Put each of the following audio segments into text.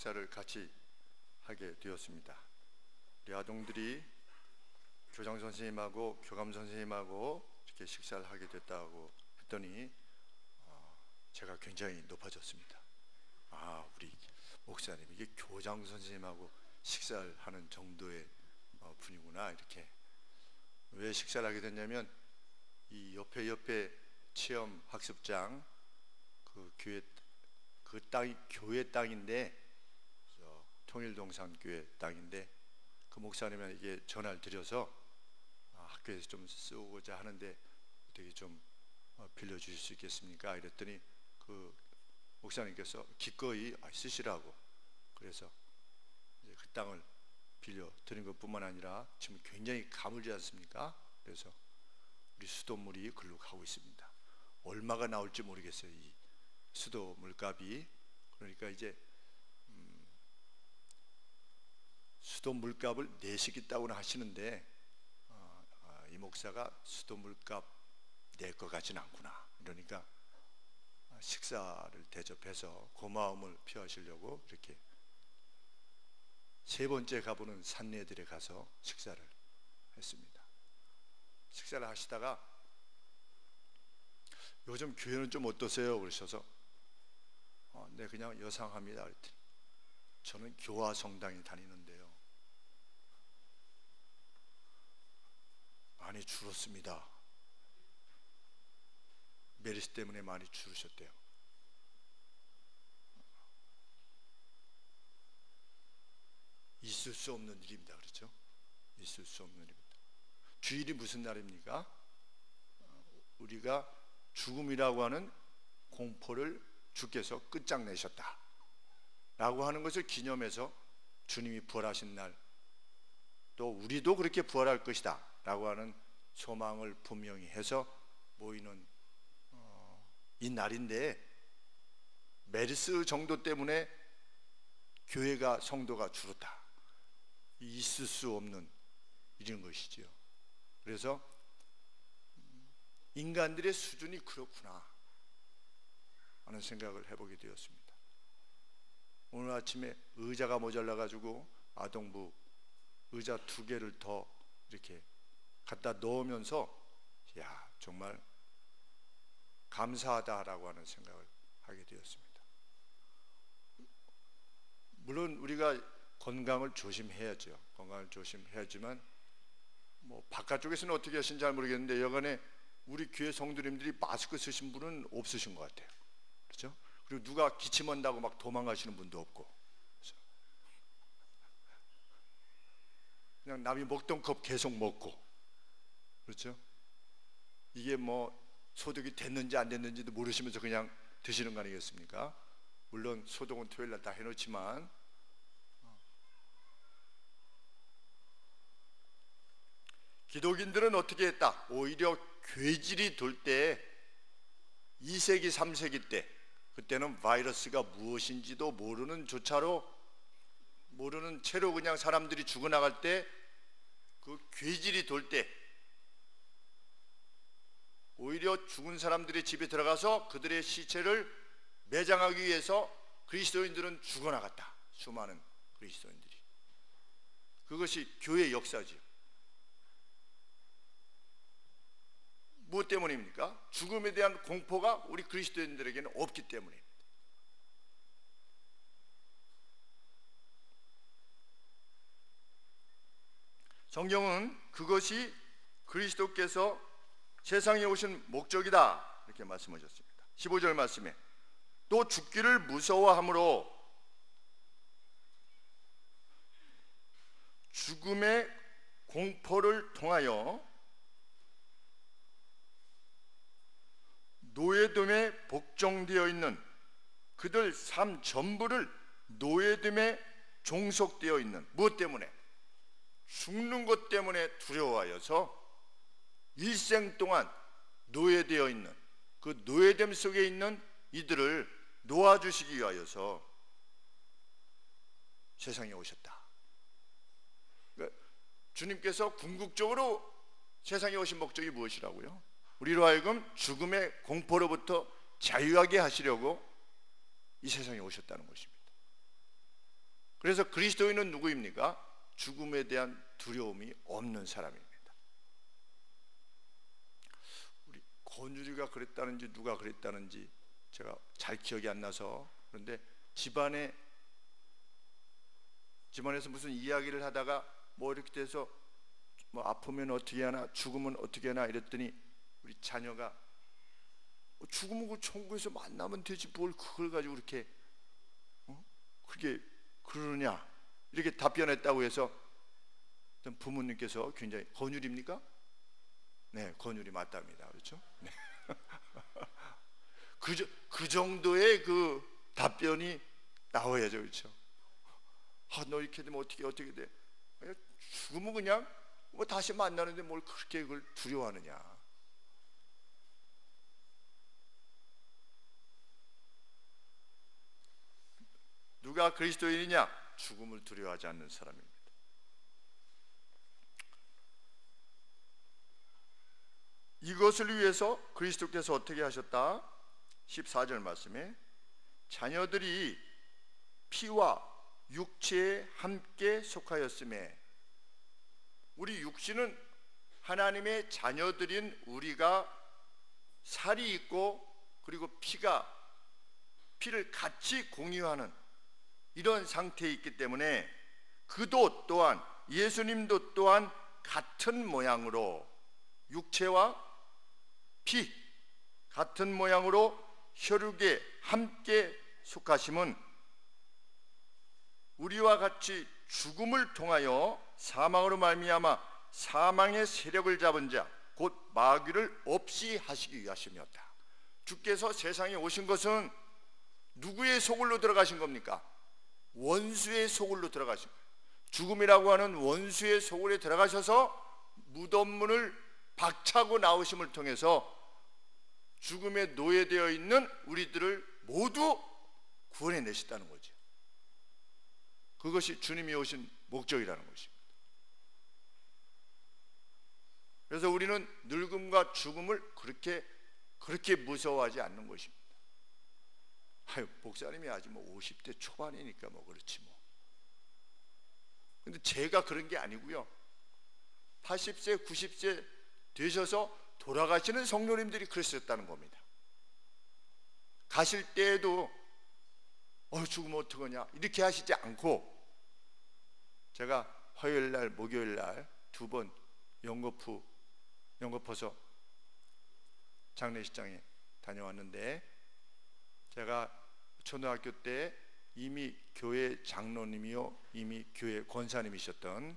식사를 같이 하게 되었습니다. 우리 아동들이 교장 선생님하고 교감 선생님하고 이렇게 식사를 하게 됐다고 했더니 제가 굉장히 높아졌습니다. 우리 목사님 이게 교장 선생님하고 식사를 하는 정도의 분이구나. 이렇게 왜 식사를 하게 됐냐면 이 옆에 체험 학습장 그 교회 그 땅이 교회 땅인데 통일동산교회 땅인데 그 목사님에게 전화를 드려서 학교에서 좀 쓰고자 하는데 어떻게 좀 빌려주실 수 있겠습니까? 이랬더니 그 목사님께서 기꺼이 쓰시라고 그래서 이제 그 땅을 빌려 드린 것뿐만 아니라 지금 굉장히 가물지 않습니까? 그래서 우리 수돗물이 글로 가고 있습니다. 얼마가 나올지 모르겠어요. 이 수도 물값이. 그러니까 이제 수도 물값을 내시겠다고는 하시는데 이 목사가 수도 물값 낼 것 같지는 않구나. 그러니까 식사를 대접해서 고마움을 표하시려고 이렇게 세 번째 가보는 산내들에 가서 식사를 했습니다. 식사를 하시다가 요즘 교회는 좀 어떠세요? 그러셔서 네 그냥 여상합니다. 그랬더니 저는 교화 성당에 다니는데요 많이 줄었습니다. 메르스 때문에 많이 줄으셨대요. 있을 수 없는 일입니다. 그렇죠? 있을 수 없는 일입니다. 주일이 무슨 날입니까? 우리가 죽음이라고 하는 공포를 주께서 끝장내셨다 라고 하는 것을 기념해서 주님이 부활하신 날, 또 우리도 그렇게 부활할 것이다 라고 하는 소망을 분명히 해서 모이는 이 날인데, 메르스 정도 때문에 교회가 성도가 줄었다, 있을 수 없는 일인 것이지요. 그래서 인간들의 수준이 그렇구나 하는 생각을 해보게 되었습니다. 오늘 아침에 의자가 모자라 가지고 아동부 의자 2개를 더 이렇게 갖다 넣으면서 정말 감사하다라고 하는 생각을 하게 되었습니다. 물론 우리가 건강을 조심해야죠. 건강을 조심해야지만 바깥쪽에서는 어떻게 하신지 잘 모르겠는데 여간에 우리 교회 성도님들이 마스크 쓰신 분은 없으신 것 같아요. 그렇죠? 그리고 누가 기침한다고 막 도망가시는 분도 없고, 그렇죠? 그냥 남이 먹던 컵 계속 먹고, 그렇죠? 이게 소독이 됐는지 안 됐는지도 모르시면서 그냥 드시는 거 아니겠습니까? 물론 소독은 토요일 날 다 해놓지만 기독인들은 어떻게 했다? 오히려 괴질이 돌 때 2세기 3세기 때, 그때는 바이러스가 무엇인지도 모르는 채로 그냥 사람들이 죽어나갈 때, 그 괴질이 돌 때 오히려 죽은 사람들의 집에 들어가서 그들의 시체를 매장하기 위해서 그리스도인들은 죽어나갔다. 수많은 그리스도인들이. 그것이 교회의 역사지요. 무엇 때문입니까? 죽음에 대한 공포가 우리 그리스도인들에게는 없기 때문입니다. 성경은 그것이 그리스도께서 세상에 오신 목적이다 이렇게 말씀하셨습니다. 15절 말씀에 또 죽기를 무서워함으로 죽음의 공포를 통하여 노예됨에 복종되어 있는 그들 삶 전부를 노예됨에 종속되어 있는, 무엇 때문에? 죽는 것 때문에 두려워하여서 일생 동안 노예되어 있는 그 노예됨 속에 있는 이들을 놓아주시기 위하여서 세상에 오셨다. 그러니까 주님께서 궁극적으로 세상에 오신 목적이 무엇이라고요? 우리로 하여금 죽음의 공포로부터 자유하게 하시려고 이 세상에 오셨다는 것입니다. 그래서 그리스도인은 누구입니까? 죽음에 대한 두려움이 없는 사람입니다. 우리 권율이가 그랬다는지 누가 그랬다는지 제가 잘 기억이 안 나서, 그런데 집안에서 무슨 이야기를 하다가 뭐 이렇게 돼서 뭐 아프면 어떻게 하나, 죽으면 어떻게 하나 이랬더니 우리 자녀가 죽으면 그 천국에서 만나면 되지 뭘 그걸 가지고 그렇게 그게 그러느냐 이렇게 답변했다고 해서 부모님께서 굉장히, 권율입니까? 네, 권율이 맞답니다. 그렇죠? 네. 그 정도의 그 답변이 나와야죠. 그렇죠? 너 이렇게 되면 어떻게 돼? 죽으면 그냥 뭐 다시 만나는데 뭘 그렇게 그걸 두려워하느냐. 누가 그리스도인이냐? 죽음을 두려워하지 않는 사람입니다. 이것을 위해서 그리스도께서 어떻게 하셨다? 14절 말씀에 자녀들이 피와 육체에 함께 속하였음에, 우리 육신은 하나님의 자녀들인 우리가 살이 있고 그리고 피를 같이 공유하는 이런 상태에 있기 때문에 그도 또한, 예수님도 또한 같은 모양으로, 육체와 피 같은 모양으로 혈육에 함께 속하심은 우리와 같이 죽음을 통하여 사망으로 말미암아 사망의 세력을 잡은 자 곧 마귀를 없이 하시기 위하심이었다. 주께서 세상에 오신 것은 누구의 소굴로 들어가신 겁니까? 원수의 소굴로 들어가신 거예요. 죽음이라고 하는 원수의 소굴에 들어가셔서 무덤문을 박차고 나오심을 통해서 죽음에 노예되어 있는 우리들을 모두 구원해내셨다는 거죠. 그것이 주님이 오신 목적이라는 것입니다. 그래서 우리는 늙음과 죽음을 그렇게 무서워하지 않는 것입니다. 목사님이 아직 뭐 50대 초반이니까 뭐 그렇지 뭐. 근데 제가 그런 게 아니고요. 80세, 90세 되셔서 돌아가시는 성도님들이 그러셨다는 겁니다. 가실 때에도 죽으면 어떡하냐 이렇게 하시지 않고, 제가 화요일날 목요일날 두 번 연거포서 장례식장에 다녀왔는데, 제가 초등학교 때 이미 교회 장로님이요 이미 교회 권사님이셨던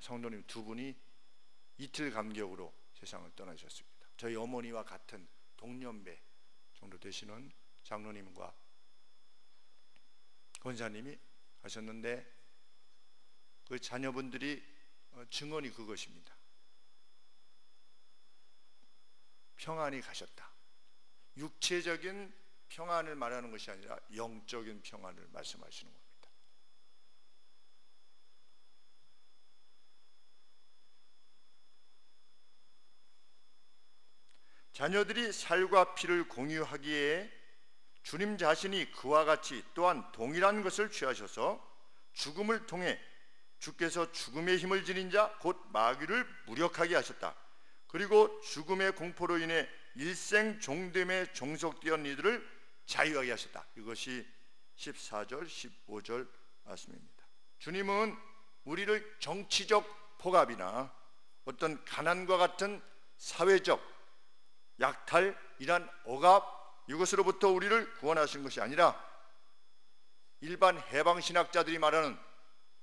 성도님 두 분이 이틀 간격으로 세상을 떠나셨습니다. 저희 어머니와 같은 동년배 정도 되시는 장로님과 권사님이 하셨는데, 그 자녀분들이 증언이 그것입니다. 평안히 가셨다. 육체적인 평안을 말하는 것이 아니라 영적인 평안을 말씀하시는 겁니다. 자녀들이 살과 피를 공유하기에 주님 자신이 그와 같이 또한 동일한 것을 취하셔서 죽음을 통해 주께서 죽음의 힘을 지닌 자 곧 마귀를 무력하게 하셨다. 그리고 죽음의 공포로 인해 일생 종됨에 종속되었던 이들을 자유하게 하셨다. 이것이 14절 15절 말씀입니다. 주님은 우리를 정치적 폭압이나 어떤 가난과 같은 사회적 약탈, 이란 억압, 이것으로부터 우리를 구원하신 것이 아니라 일반 해방신학자들이 말하는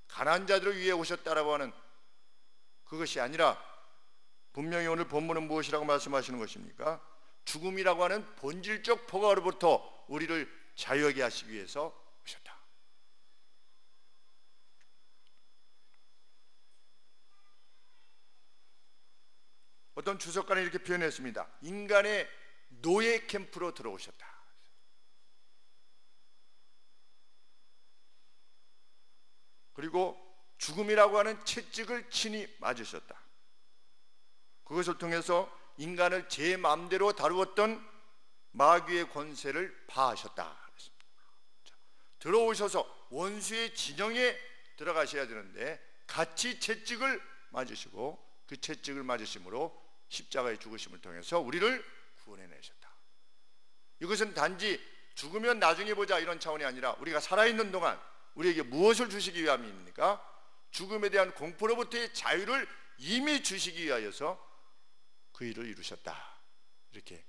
가난한 자들을 위해 오셨다라고 하는 그것이 아니라, 분명히 오늘 본문은 무엇이라고 말씀하시는 것입니까? 죽음이라고 하는 본질적 포괄로부터 우리를 자유하게 하시기 위해서 오셨다. 어떤 주석가는 이렇게 표현했습니다. 인간의 노예 캠프로 들어오셨다. 그리고 죽음이라고 하는 채찍을 친히 맞으셨다. 그것을 통해서 인간을 제 마음대로 다루었던 마귀의 권세를 파하셨다. 들어오셔서 원수의 진영에 들어가셔야 되는데 같이 채찍을 맞으시고 그 채찍을 맞으심으로 십자가의 죽으심을 통해서 우리를 구원해내셨다. 이것은 단지 죽으면 나중에 보자 이런 차원이 아니라 우리가 살아있는 동안 우리에게 무엇을 주시기 위함입니까? 죽음에 대한 공포로부터의 자유를 이미 주시기 위하여서 그 일을 이루셨다. 이렇게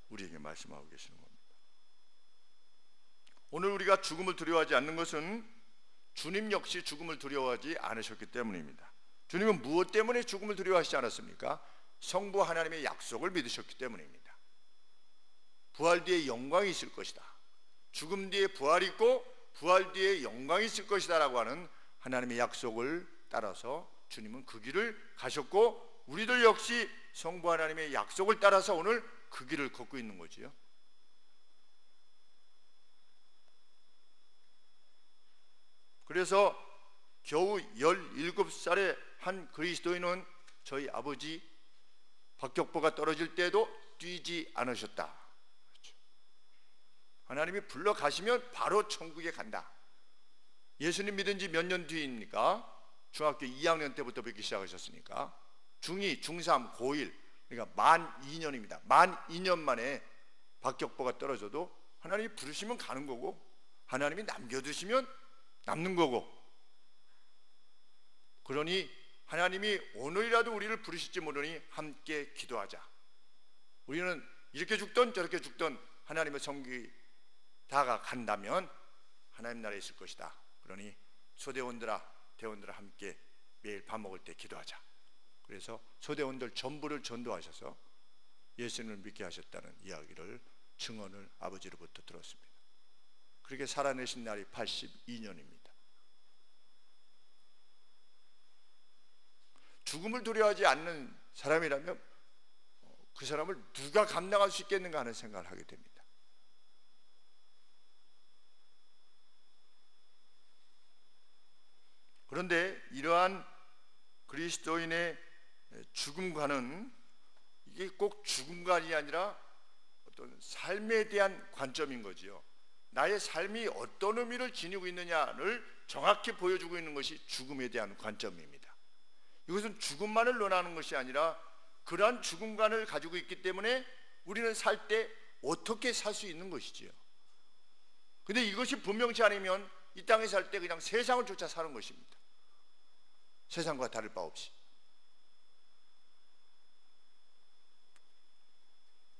우리에게 말씀하고 계시는 겁니다. 오늘 우리가 죽음을 두려워하지 않는 것은 주님 역시 죽음을 두려워하지 않으셨기 때문입니다. 주님은 무엇 때문에 죽음을 두려워하시지 않았습니까? 성부 하나님의 약속을 믿으셨기 때문입니다. 부활 뒤에 영광이 있을 것이다. 죽음 뒤에 부활이 있고 부활 뒤에 영광이 있을 것이다 라고 하는 하나님의 약속을 따라서 주님은 그 길을 가셨고 우리들 역시 성부 하나님의 약속을 따라서 오늘 그 길을 걷고 있는 거지요. 그래서 겨우 17살의 한 그리스도인은 저희 아버지 박격포가 떨어질 때도 뛰지 않으셨다. 그렇죠. 하나님이 불러가시면 바로 천국에 간다. 예수님 믿은 지 몇 년 뒤입니까? 중학교 2학년 때부터 뵙기 시작하셨으니까 중2, 중3, 고1 그러니까 만 2년입니다. 만 2년 만에 박격포가 떨어져도 하나님이 부르시면 가는 거고 하나님이 남겨두시면 남는 거고, 그러니 하나님이 오늘이라도 우리를 부르실지 모르니 함께 기도하자. 우리는 이렇게 죽던 저렇게 죽던 하나님의 성기 다가 간다면 하나님 나라에 있을 것이다. 그러니 소대원들아 대원들아 함께 매일 밥 먹을 때 기도하자. 그래서 소대원들 전부를 전도하셔서 예수님을 믿게 하셨다는 이야기를 증언을 아버지로부터 들었습니다. 그렇게 살아내신 날이 82년입니다. 죽음을 두려워하지 않는 사람이라면 그 사람을 누가 감당할 수 있겠는가 하는 생각을 하게 됩니다. 그런데 이러한 그리스도인의 죽음과는 이게 꼭 죽음관이 아니라 어떤 삶에 대한 관점인 거지요. 나의 삶이 어떤 의미를 지니고 있느냐를 정확히 보여주고 있는 것이 죽음에 대한 관점입니다. 이것은 죽음만을 논하는 것이 아니라 그러한 죽음관을 가지고 있기 때문에 우리는 살 때 어떻게 살 수 있는 것이지요. 근데 이것이 분명치 않으면 이 땅에 살 때 그냥 세상을 쫓아 사는 것입니다. 세상과 다를 바 없이.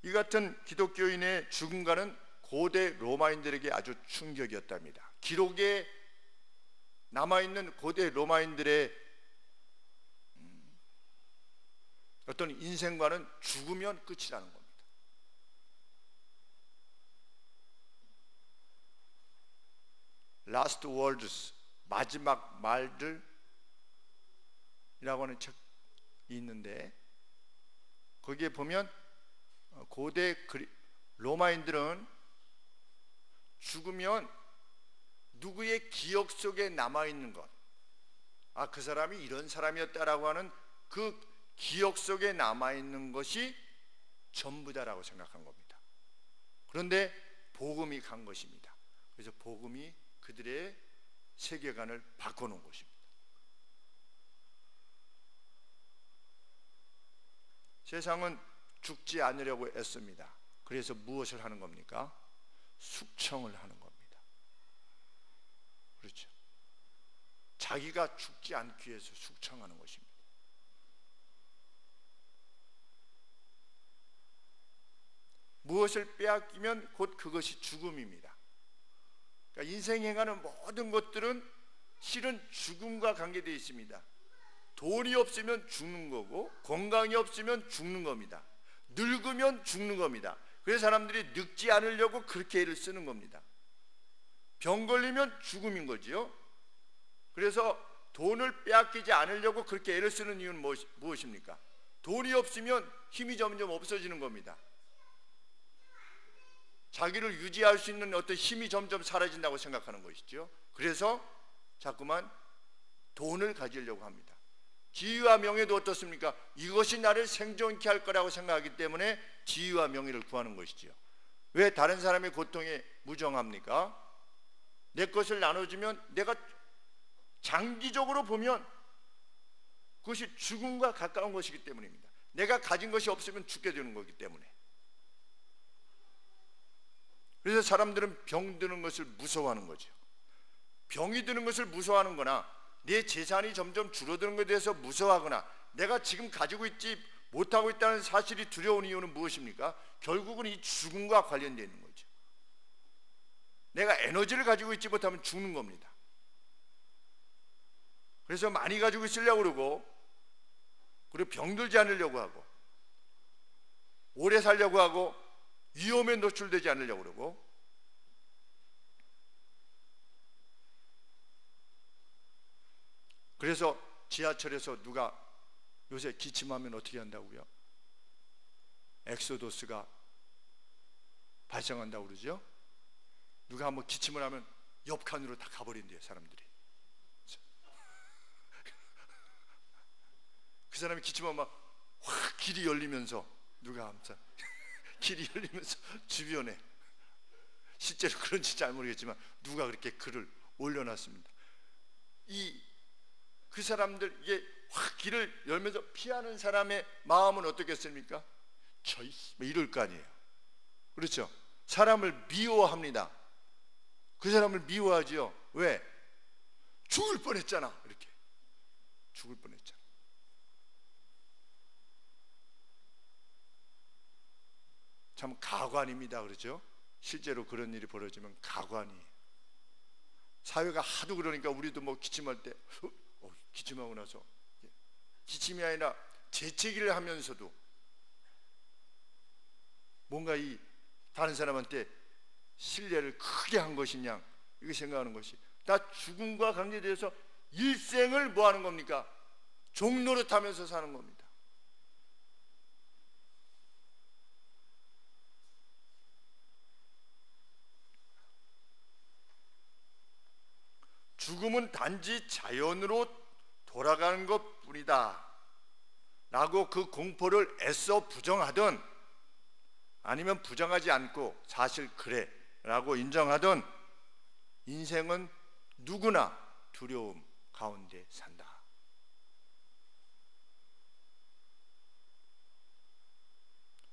이 같은 기독교인의 죽음과는 고대 로마인들에게 아주 충격이었답니다. 기록에 남아있는 고대 로마인들의 어떤 인생과는 죽으면 끝이라는 겁니다. Last Words, 마지막 말들이라고 하는 책이 있는데 거기에 보면 고대 로마인들은 죽으면 누구의 기억 속에 남아있는 것, 그 사람이 이런 사람이었다라고 하는 그 기억 속에 남아있는 것이 전부다라고 생각한 겁니다. 그런데 복음이 간 것입니다. 그래서 복음이 그들의 세계관을 바꿔놓은 것입니다. 세상은 죽지 않으려고 애씁니다. 그래서 무엇을 하는 겁니까? 숙청을 하는 겁니다. 그렇죠. 자기가 죽지 않기 위해서 숙청하는 것입니다. 무엇을 빼앗기면 곧 그것이 죽음입니다. 그러니까 인생 행하는 모든 것들은 실은 죽음과 관계되어 있습니다. 돈이 없으면 죽는 거고 건강이 없으면 죽는 겁니다. 늙으면 죽는 겁니다. 그래서 사람들이 늙지 않으려고 그렇게 애를 쓰는 겁니다. 병 걸리면 죽음인 거지요. 그래서 돈을 빼앗기지 않으려고 그렇게 애를 쓰는 이유는 무엇입니까? 돈이 없으면 힘이 점점 없어지는 겁니다. 자기를 유지할 수 있는 어떤 힘이 점점 사라진다고 생각하는 것이죠. 그래서 자꾸만 돈을 가지려고 합니다. 지위와 명예도 어떻습니까? 이것이 나를 생존케 할 거라고 생각하기 때문에 지위와 명예를 구하는 것이지요. 왜 다른 사람의 고통에 무정합니까? 내 것을 나눠주면 내가 장기적으로 보면 그것이 죽음과 가까운 것이기 때문입니다. 내가 가진 것이 없으면 죽게 되는 거기 때문에. 그래서 사람들은 병 드는 것을 무서워하는 거죠. 병이 드는 것을 무서워하는 거나 내 재산이 점점 줄어드는 것에 대해서 무서워하거나 내가 지금 가지고 있지 못하고 있다는 사실이 두려운 이유는 무엇입니까? 결국은 이 죽음과 관련되어 있는 거죠. 내가 에너지를 가지고 있지 못하면 죽는 겁니다. 그래서 많이 가지고 있으려고 그러고, 그리고 병들지 않으려고 하고, 오래 살려고 하고, 위험에 노출되지 않으려고 그러고, 그래서 지하철에서 누가 요새 기침하면 어떻게 한다고요? 엑소도스가 발생한다고 그러죠? 누가 한번 기침을 하면 옆 칸으로 다 가버린대요, 사람들이. 그 사람이 기침하면 막 확 길이 열리면서, 누가 항상 길이 열리면서 주변에, 실제로 그런지 잘 모르겠지만 누가 그렇게 글을 올려놨습니다. 그 사람들, 이게 확 길을 열면서 피하는 사람의 마음은 어떻겠습니까? 저이 이럴 거 아니에요. 그렇죠? 사람을 미워합니다. 그 사람을 미워하지요. 왜? 죽을 뻔했잖아. 이렇게 죽을 뻔했잖아. 참 가관입니다. 그렇죠? 실제로 그런 일이 벌어지면 가관이에요. 사회가 하도 그러니까 우리도 뭐 기침할 때 기침하고 나서, 기침이 아니라 재채기를 하면서도 뭔가 이 다른 사람한테 신뢰를 크게 한 것이냐, 이거 생각하는 것이, 다 죽음과 관계되어서 일생을 뭐 하는 겁니까? 종노릇하면서 사는 겁니다. 죽음은 단지 자연으로 돌아가는 것 뿐이다 라고 그 공포를 애써 부정하든 아니면 부정하지 않고 사실 그래 라고 인정하든 인생은 누구나 두려움 가운데 산다.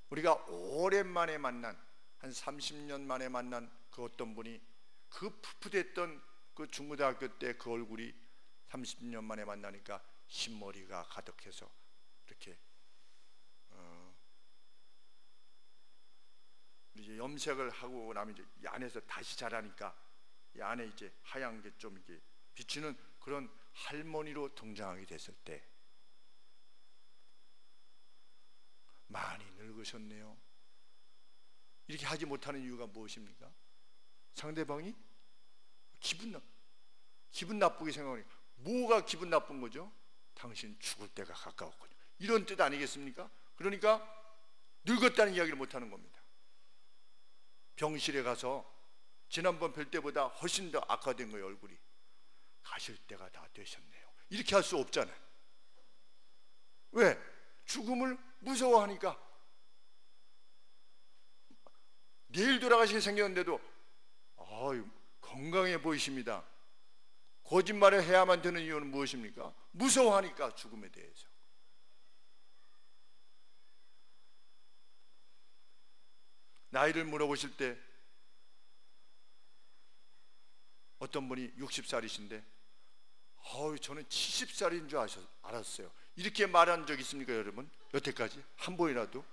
우리가 오랜만에 만난, 한 30년 만에 만난 그 어떤 분이 그 푸푸댔던 그 중고등학교 때 그 얼굴이 30년 만에 만나니까 흰머리가 가득해서 이렇게 이제 염색을 하고 나면 이제 이 안에서 다시 자라니까 이 안에 이제 하얀 게 좀 이게 비치는 그런 할머니로 등장하게 됐을 때 많이 늙으셨네요. 이렇게 하지 못하는 이유가 무엇입니까? 상대방이 기분 나쁘게 생각하니까. 뭐가 기분 나쁜 거죠? 당신 죽을 때가 가까웠군요. 이런 뜻 아니겠습니까? 그러니까 늙었다는 이야기를 못하는 겁니다. 병실에 가서 지난번 뵐 때보다 훨씬 더 악화된 거예요. 얼굴이. 가실 때가 다 되셨네요. 이렇게 할 수 없잖아요. 왜? 죽음을 무서워하니까. 내일 돌아가시게 생겼는데도 건강해 보이십니다. 거짓말을 해야만 되는 이유는 무엇입니까? 무서워하니까, 죽음에 대해서. 나이를 물어보실 때 어떤 분이 60살이신데 저는 70살인 줄 알았어요. 이렇게 말한 적 있습니까, 여러분? 여태까지 한 번이라도?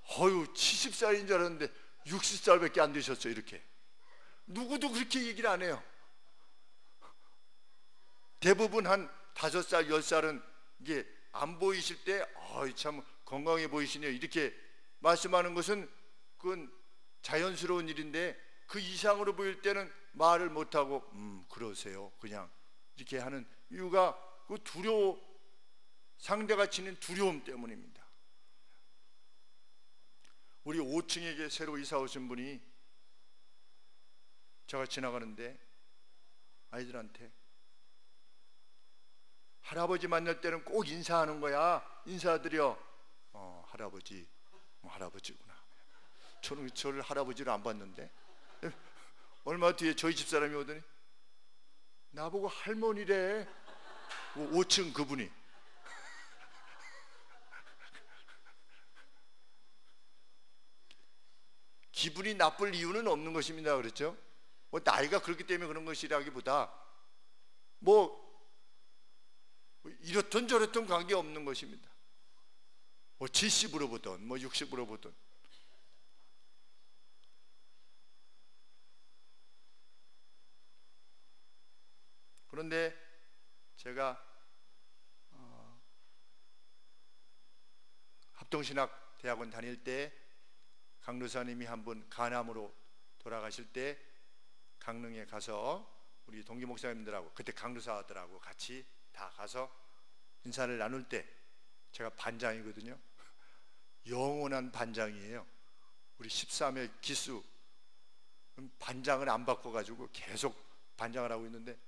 70살인 줄 알았는데 60살밖에 안 되셨어요. 이렇게 누구도 그렇게 얘기를 안 해요. 대부분 한 5살, 10살은 이게 안 보이실 때 참 건강해 보이시네요 이렇게 말씀하는 것은 그건 자연스러운 일인데, 그 이상으로 보일 때는 말을 못하고 그러세요 그냥 이렇게 하는 이유가 그 상대가 지닌 두려움 때문입니다. 우리 5층에 새로 이사 오신 분이 제가 지나가는데 아이들한테 할아버지 만날 때는 꼭 인사하는 거야. 인사드려. 할아버지구나. 저는 저를 할아버지로 안 봤는데 얼마 뒤에 저희 집 사람이 오더니 나보고 할머니래. 5층 그분이. 기분이 나쁠 이유는 없는 것입니다. 그렇죠? 뭐 나이가 그렇기 때문에 그런 것이라기보다 뭐 이렇든 저렇든 관계 없는 것입니다. 뭐 70으로 보든 뭐 60으로 보든. 그런데 제가 합동신학 대학원 다닐 때 강도사님이 한 분 간암으로 돌아가실 때 강릉에 가서 우리 동기 목사님들하고 그때 강도사들하고 같이 다 가서 인사를 나눌 때 제가 반장이거든요. 영원한 반장이에요. 우리 13회 기수 반장을 안 바꿔가지고 계속 반장을 하고 있는데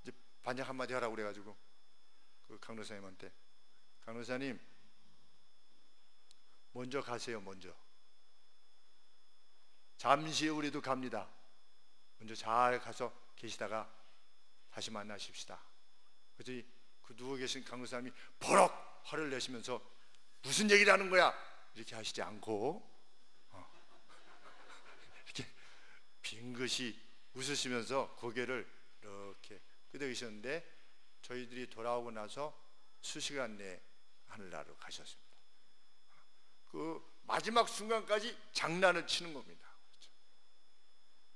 이제 반장 한마디 하라고 그래가지고 그 강도사님한테 강도사님 먼저 가세요. 먼저 잠시 우리도 갑니다. 먼저 잘 가서 계시다가 다시 만나십시다. 그랬더니 그 누워 계신 강도사님이 버럭 화를 내시면서 무슨 얘기를 하는 거야? 이렇게 하시지 않고 이렇게 빙긋이 웃으시면서 고개를 이렇게 끄덕이셨는데 저희들이 돌아오고 나서 수시간 내에 하늘나라로 가셨습니다. 그 마지막 순간까지 장난을 치는 겁니다.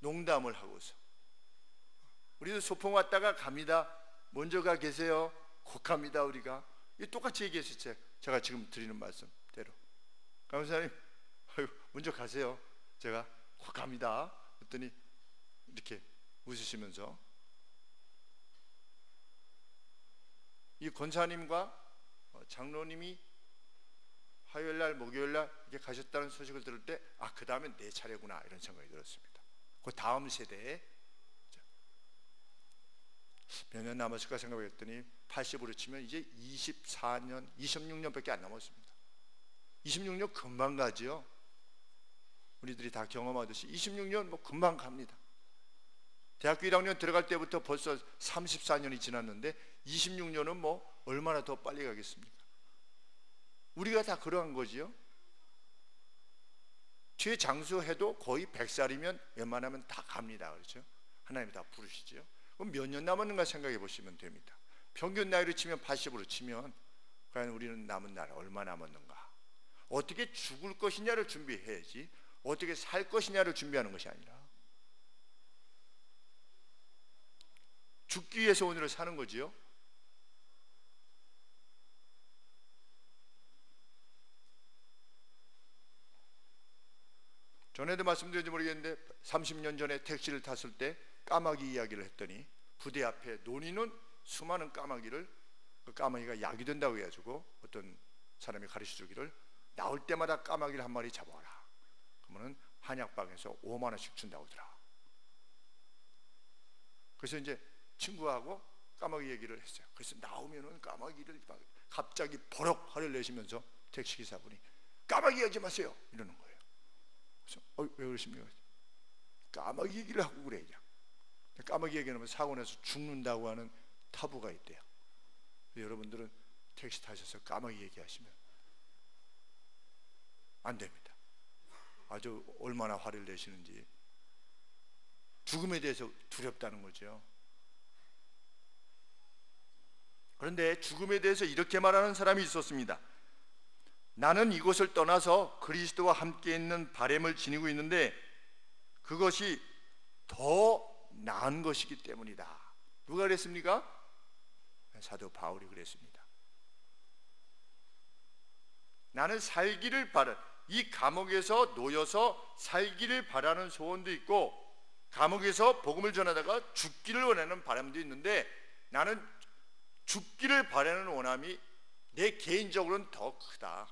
농담을 하고서 우리도 소풍 왔다가 갑니다. 먼저 가 계세요. 곧 갑니다. 우리가 똑같이 얘기했었죠. 제가 지금 드리는 말씀대로 강사님 먼저 가세요. 제가 곧 갑니다. 그랬더니 이렇게 웃으시면서 이 권사님과 장로님이 화요일날 목요일날 이렇게 가셨다는 소식을 들을 때 아, 그 다음엔 내 차례구나 이런 생각이 들었습니다. 그 다음 세대에 몇 년 남았을까 생각했더니 80으로 치면 이제 24년, 26년밖에 안 남았습니다. 26년 금방 가죠. 우리들이 다 경험하듯이 26년 뭐 금방 갑니다. 대학교 1학년 들어갈 때부터 벌써 34년이 지났는데 26년은 뭐 얼마나 더 빨리 가겠습니까? 우리가 다 그러한 거지요. 최장수해도 거의 100살이면 웬만하면 다 갑니다. 그렇죠? 하나님이 다 부르시죠. 그럼 몇 년 남았는가 생각해 보시면 됩니다. 평균 나이로 치면 80으로 치면 과연 우리는 남은 날 얼마 남았는가? 어떻게 죽을 것이냐를 준비해야지 어떻게 살 것이냐를 준비하는 것이 아니라 죽기 위해서 오늘을 사는 거지요. 전에도 말씀드렸는지 모르겠는데 30년 전에 택시를 탔을 때 까마귀 이야기를 했더니 부대 앞에 논의는 수많은 까마귀를 그 까마귀가 약이 된다고 해가지고 어떤 사람이 가르쳐주기를 나올 때마다 까마귀를 한 마리 잡아라. 그러면 한약방에서 5만 원씩 준다고 하더라. 그래서 이제 친구하고 까마귀 얘기를 했어요. 그래서 나오면은 까마귀를 막 갑자기 버럭 화를 내시면서 택시기사분이 까마귀 하지 마세요 이러는 거예요. 그래서 왜 그러십니까? 까마귀 얘기를 하고 그래. 그냥 까마귀 얘기하면 사고 나서 죽는다고 하는 타부가 있대요. 여러분들은 택시 타셔서 까마귀 얘기하시면 안 됩니다. 아주 얼마나 화를 내시는지. 죽음에 대해서 두렵다는 거죠. 그런데 죽음에 대해서 이렇게 말하는 사람이 있었습니다. 나는 이곳을 떠나서 그리스도와 함께 있는 바람을 지니고 있는데 그것이 더 나은 것이기 때문이다. 누가 그랬습니까? 사도 바울이 그랬습니다. 나는 살기를 바라, 이 감옥에서 놓여서 살기를 바라는 소원도 있고 감옥에서 복음을 전하다가 죽기를 원하는 바람도 있는데 나는 죽기를 바라는 원함이 내 개인적으로는 더 크다.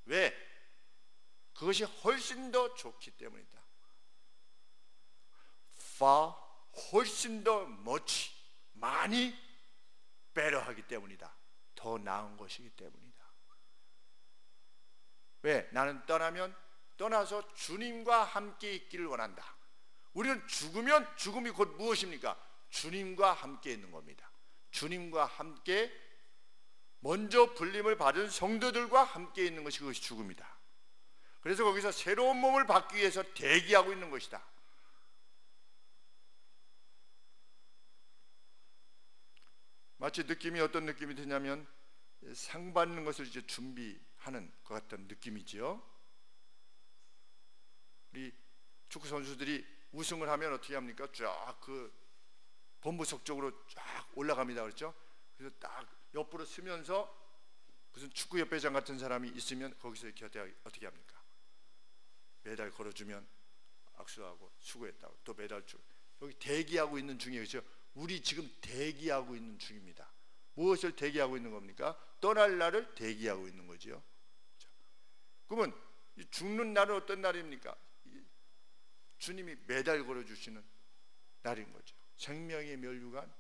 왜? 그것이 훨씬 더 좋기 때문이다. far, 훨씬 더 much, 많이 better 하기 때문이다. 더 나은 것이기 때문이다. 왜? 나는 떠나면 떠나서 주님과 함께 있기를 원한다. 우리는 죽으면 죽음이 곧 무엇입니까? 주님과 함께 있는 겁니다. 주님과 함께 먼저 불림을 받은 성도들과 함께 있는 것이 그것이 죽음이다. 그래서 거기서 새로운 몸을 받기 위해서 대기하고 있는 것이다. 마치 느낌이 어떤 느낌이 드냐면 상 받는 것을 이제 준비하는 것 같은 느낌이죠. 우리 축구 선수들이 우승을 하면 어떻게 합니까? 쫙 그 본부석 쪽으로 쫙 올라갑니다. 그렇죠? 그래서 딱 옆으로 쓰면서 무슨 축구 협회장 같은 사람이 있으면 거기서 이렇게 어떻게 합니까? 메달 걸어주면 악수하고 수고했다고 또 메달 주고 여기 대기하고 있는 중이에요. 그렇죠? 우리 지금 대기하고 있는 중입니다. 무엇을 대기하고 있는 겁니까? 떠날 날을 대기하고 있는 거죠. 그러면 죽는 날은 어떤 날입니까? 주님이 메달 걸어주시는 날인 거죠. 생명의 면류관.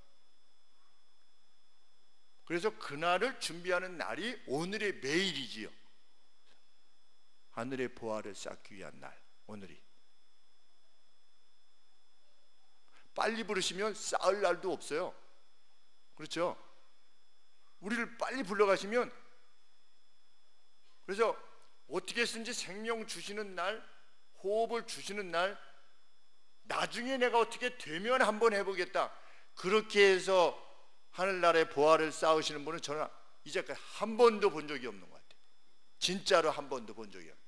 그래서 그날을 준비하는 날이 오늘의 매일이지요. 하늘의 보화를 쌓기 위한 날, 오늘이. 빨리 부르시면 쌓을 날도 없어요. 그렇죠? 우리를 빨리 불러가시면, 그래서 어떻게 해서든지 생명 주시는 날, 호흡을 주시는 날, 나중에 내가 어떻게 되면 한번 해보겠다, 그렇게 해서 하늘나라의 보화를 쌓으시는 분은 저는 이제까지 한 번도 본 적이 없는 것 같아요. 진짜로 한 번도 본 적이 없어요.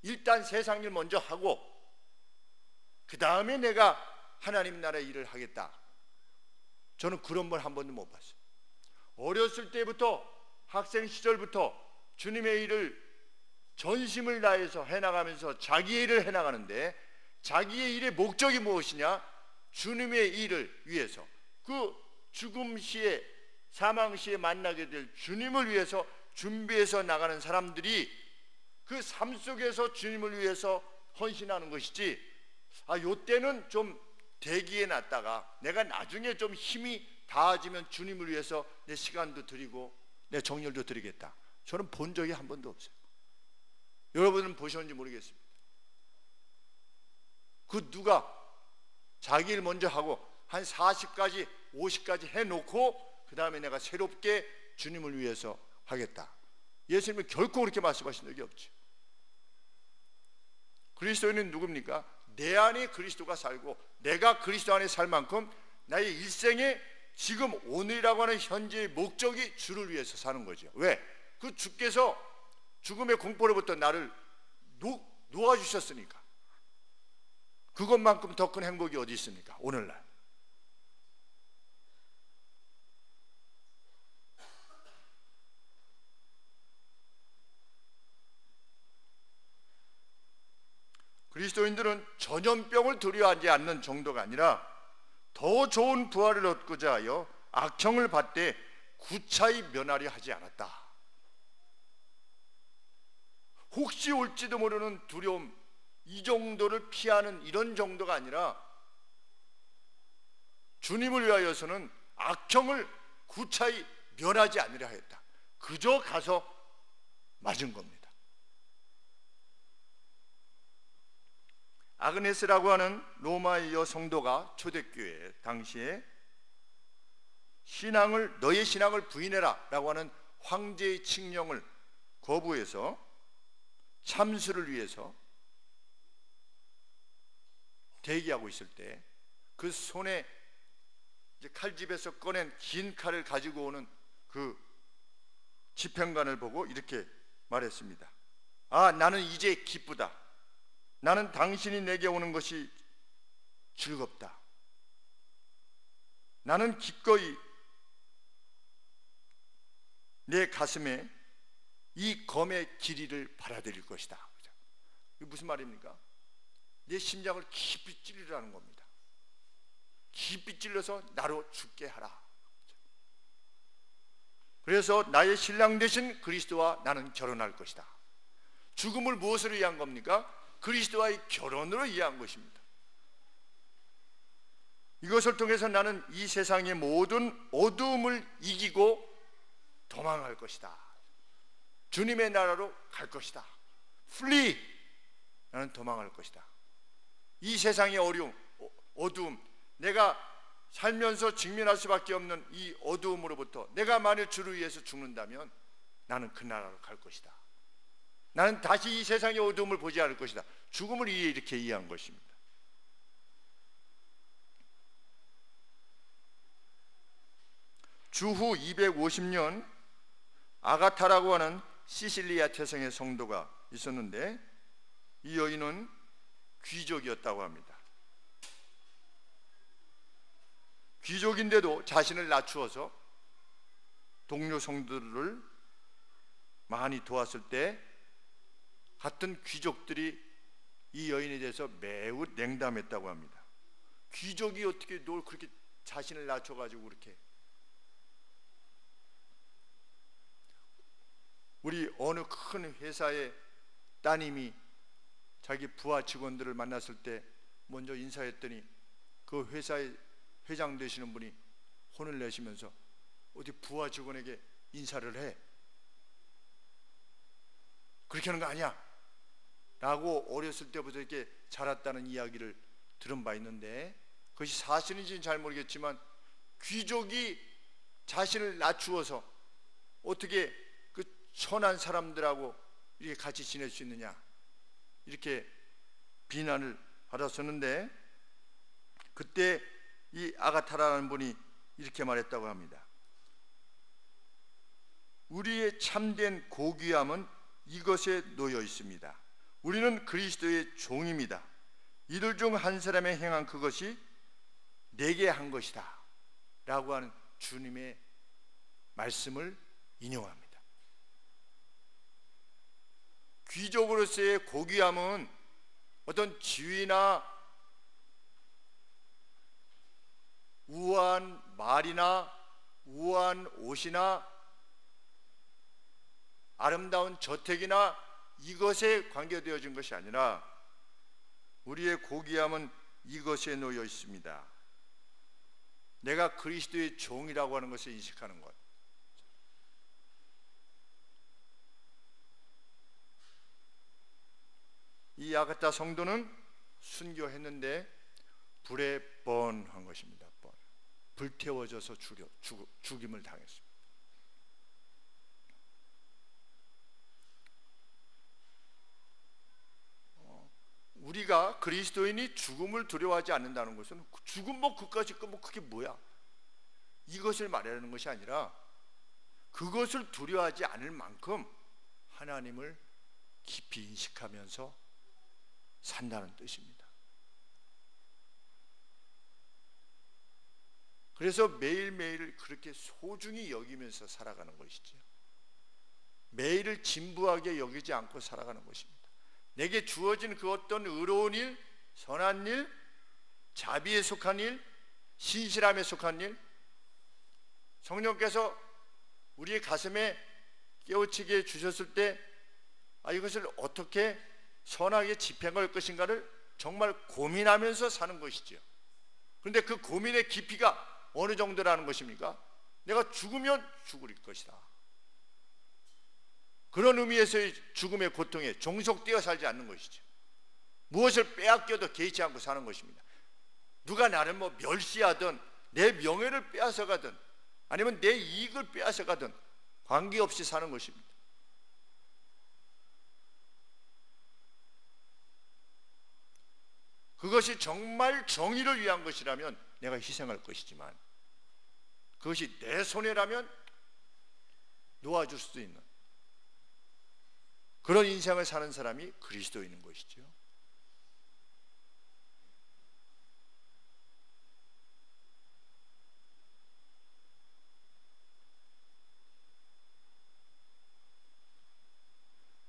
일단 세상 일 먼저 하고 그 다음에 내가 하나님 나라의 일을 하겠다, 저는 그런 분 한 번도 못 봤어요. 어렸을 때부터, 학생 시절부터 주님의 일을 전심을 다해서 해나가면서 자기의 일을 해나가는데, 자기의 일의 목적이 무엇이냐? 주님의 일을 위해서, 그 죽음 시에, 사망 시에 만나게 될 주님을 위해서 준비해서 나가는 사람들이 그 삶 속에서 주님을 위해서 헌신하는 것이지, 요때는 좀 대기에 놨다가 내가 나중에 좀 힘이 닿아지면 주님을 위해서 내 시간도 드리고 내 정열도 드리겠다, 저는 본 적이 한 번도 없어요. 여러분은 보셨는지 모르겠습니다. 그 누가 자기 일 먼저 하고 한 40까지 50까지 해놓고 그 다음에 내가 새롭게 주님을 위해서 하겠다, 예수님은 결코 그렇게 말씀하신 적이 없죠. 그리스도인은 누굽니까? 내 안에 그리스도가 살고 내가 그리스도 안에 살 만큼 나의 일생에 지금 오늘이라고 하는 현재의 목적이 주를 위해서 사는 거죠. 왜? 그 주께서 죽음의 공포로부터 나를 놓아주셨으니까. 그것만큼 더 큰 행복이 어디 있습니까? 오늘날. 그리스도인들은 전염병을 두려워하지 않는 정도가 아니라 더 좋은 부활을 얻고자 하여 악형을 받되 구차히 면하려 하지 않았다. 혹시 올지도 모르는 두려움, 이 정도를 피하는 이런 정도가 아니라 주님을 위하여서는 악형을 구차히 면하지 않으려 하였다. 그저 가서 맞은 겁니다. 아그네스라고 하는 로마의 여성도가 초대교회 당시에 너의 신앙을 부인해라 라고 하는 황제의 칙령을 거부해서 참수를 위해서 대기하고 있을 때 그 손에 이제 칼집에서 꺼낸 긴 칼을 가지고 오는 그 집행관을 보고 이렇게 말했습니다. 나는 이제 기쁘다. 나는 당신이 내게 오는 것이 즐겁다. 나는 기꺼이 내 가슴에 이 검의 길이를 받아들일 것이다. 이게 무슨 말입니까? 내 심장을 깊이 찔리라는 겁니다. 깊이 찔러서 나로 죽게 하라. 그래서 나의 신랑 되신 그리스도와 나는 결혼할 것이다. 죽음을 무엇으로 이해한 겁니까? 그리스도와의 결혼으로 이해한 것입니다. 이것을 통해서 나는 이 세상의 모든 어두움을 이기고 도망할 것이다. 주님의 나라로 갈 것이다. Flee! 나는 도망할 것이다. 이 세상의 어려움, 어두움, 내가 살면서 직면할 수밖에 없는 이 어두움으로부터 내가 만일 주를 위해서 죽는다면 나는 그 나라로 갈 것이다. 나는 다시 이 세상의 어두움을 보지 않을 것이다. 죽음을 이렇게 이해한 것입니다. 주후 250년 아가타라고 하는 시실리아 태생의 성도가 있었는데 이 여인은 귀족이었다고 합니다. 귀족인데도 자신을 낮추어서 동료 성도들을 많이 도왔을 때 같은 귀족들이 이 여인에 대해서 매우 냉담했다고 합니다. 귀족이 어떻게 널 그렇게 자신을 낮춰가지고 그렇게. 우리 어느 큰 회사의 따님이 자기 부하 직원들을 만났을 때 먼저 인사했더니 그 회사의 회장 되시는 분이 혼을 내시면서 어디 부하 직원에게 인사를 해? 그렇게 하는 거 아니야? 라고 어렸을 때부터 이렇게 자랐다는 이야기를 들은 바 있는데 그것이 사실인지는 잘 모르겠지만 귀족이 자신을 낮추어서 어떻게 그 천한 사람들하고 이렇게 같이 지낼 수 있느냐 이렇게 비난을 받았었는데 그때 이 아가타라는 분이 이렇게 말했다고 합니다. 우리의 참된 고귀함은 이것에 놓여 있습니다. 우리는 그리스도의 종입니다. 이들 중 한 사람의 행한 그것이 내게 한 것이다 라고 하는 주님의 말씀을 인용합니다. 귀족으로서의 고귀함은 어떤 지위나 우아한 말이나 우아한 옷이나 아름다운 저택이나 이것에 관계되어진 것이 아니라 우리의 고귀함은 이것에 놓여 있습니다. 내가 그리스도의 종이라고 하는 것을 인식하는 것. 이 아가타 성도는 순교했는데 불에 뻔한 것입니다. 불태워져서 죽임을 당했습니다. 우리가 그리스도인이 죽음을 두려워하지 않는다는 것은 죽음 뭐 그까짓 거 뭐 그게 뭐야? 이것을 말하는 것이 아니라 그것을 두려워하지 않을 만큼 하나님을 깊이 인식하면서 산다는 뜻입니다. 그래서 매일매일 그렇게 소중히 여기면서 살아가는 것이죠. 매일을 진부하게 여기지 않고 살아가는 것입니다. 내게 주어진 그 어떤 의로운 일, 선한 일, 자비에 속한 일, 신실함에 속한 일, 성령께서 우리의 가슴에 깨우치게 주셨을 때 이것을 어떻게 선하게 집행할 것인가를 정말 고민하면서 사는 것이죠. 그런데 그 고민의 깊이가 어느 정도라는 것입니까? 내가 죽으면 죽을 것이다. 그런 의미에서의 죽음의 고통에 종속되어 살지 않는 것이죠. 무엇을 빼앗겨도 개의치 않고 사는 것입니다. 누가 나를 뭐 멸시하든 내 명예를 빼앗아가든 아니면 내 이익을 빼앗아가든 관계없이 사는 것입니다. 그것이 정말 정의를 위한 것이라면 내가 희생할 것이지만 그것이 내 손해라면 놓아줄 수도 있는 그런 인생을 사는 사람이 그리스도인인 것이죠.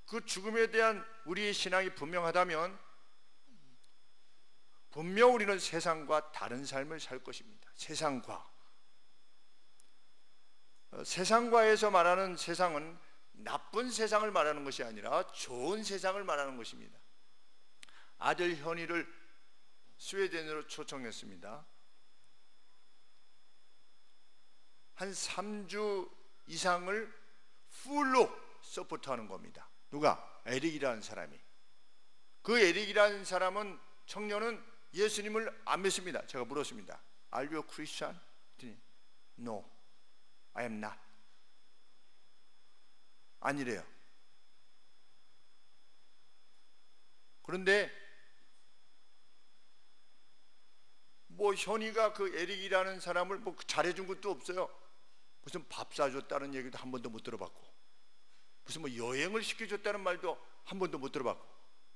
그 죽음에 대한 우리의 신앙이 분명하다면 분명 우리는 세상과 다른 삶을 살 것입니다. 세상과에서 말하는 세상은 나쁜 세상을 말하는 것이 아니라 좋은 세상을 말하는 것입니다. 아들 현이를 스웨덴으로 초청했습니다. 한 3주 이상을 풀로 서포트하는 겁니다. 누가? 에릭이라는 사람이. 그 에릭이라는 사람은 청년은 예수님을 안 믿습니다. 제가 물었습니다. Are you a Christian? No, I am not. 아니래요. 그런데 뭐 현이가 그 에릭이라는 사람을 뭐 잘해준 것도 없어요. 무슨 밥 사줬다는 얘기도 한 번도 못 들어봤고, 무슨 뭐 여행을 시켜줬다는 말도 한 번도 못 들어봤고.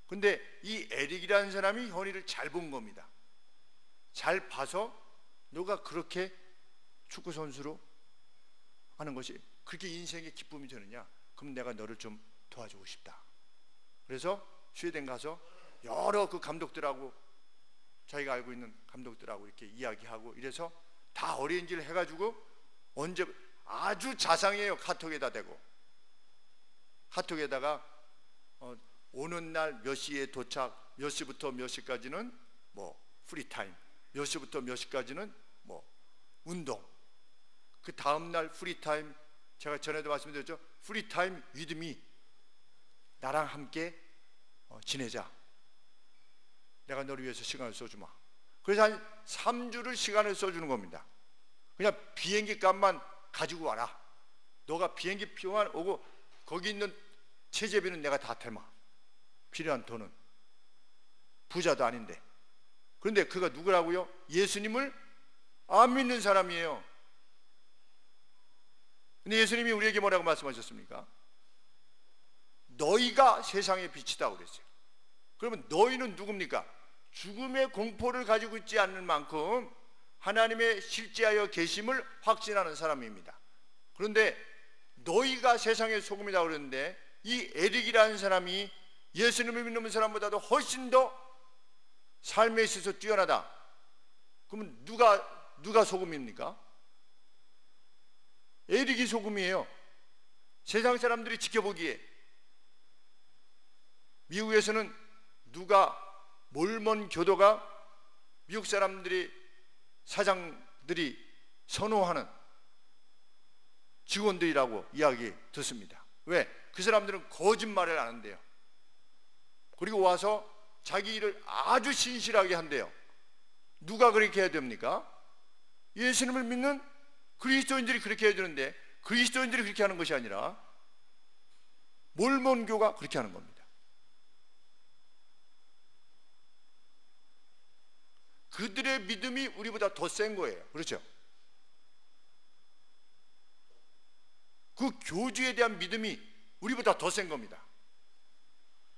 근데 이 에릭이라는 사람이 현이를 잘 본 겁니다. 잘 봐서 너가 그렇게 축구 선수로 하는 것이 그렇게 인생의 기쁨이 되느냐? 그럼 내가 너를 좀 도와주고 싶다. 그래서 스웨덴 가서 여러 그 감독들하고, 자기가 알고 있는 감독들하고 이렇게 이야기하고 이래서 다 어레인지를 해가지고, 언제 아주 자상해요. 카톡에다 대고, 카톡에다가 오는 날 몇 시에 도착, 몇 시부터 몇 시까지는 뭐 프리타임, 몇 시부터 몇 시까지는 뭐 운동, 그 다음날 프리타임, 제가 전에도 말씀드렸죠. 프리타임 with me, 나랑 함께 지내자. 내가 너를 위해서 시간을 써주마. 그래서 한 3주를 시간을 써주는 겁니다. 그냥 비행기 값만 가지고 와라. 너가 비행기 표만 오고 거기 있는 체재비는 내가 다 대마. 필요한 돈은. 부자도 아닌데. 그런데 그가 누구라고요? 예수님을 안 믿는 사람이에요. 근데 예수님이 우리에게 뭐라고 말씀하셨습니까? 너희가 세상의 빛이다 그랬어요. 그러면 너희는 누굽니까? 죽음의 공포를 가지고 있지 않는 만큼 하나님의 실제하여 계심을 확신하는 사람입니다. 그런데 너희가 세상의 소금이다 그랬는데, 이 에릭이라는 사람이 예수님을 믿는 사람보다도 훨씬 더 삶에 있어서 뛰어나다. 그러면 누가 소금입니까? 에릭이 소금이에요. 세상 사람들이 지켜보기에. 미국에서는 누가 몰몬 교도가 미국 사람들이, 사장들이 선호하는 직원들이라고 이야기 듣습니다. 왜? 그 사람들은 거짓말을 안 한대요. 그리고 와서 자기 일을 아주 신실하게 한대요. 누가 그렇게 해야 됩니까? 예수님을 믿는 그리스도인들이 그렇게 해야 되는데, 그리스도인들이 그렇게 하는 것이 아니라 몰몬교가 그렇게 하는 겁니다. 그들의 믿음이 우리보다 더 센 거예요. 그렇죠? 그 교주에 대한 믿음이 우리보다 더 센 겁니다.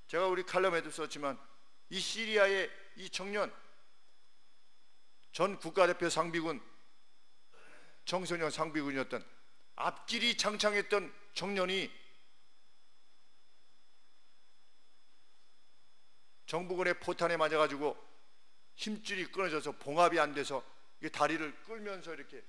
제가 우리 칼럼에도 썼지만, 이 시리아의 이 청년, 전 국가대표 상비군, 청소년 상비군이었던, 앞길이 창창했던 청년이 정부군의 포탄에 맞아가지고 힘줄이 끊어져서 봉합이 안 돼서 다리를 끌면서 이렇게,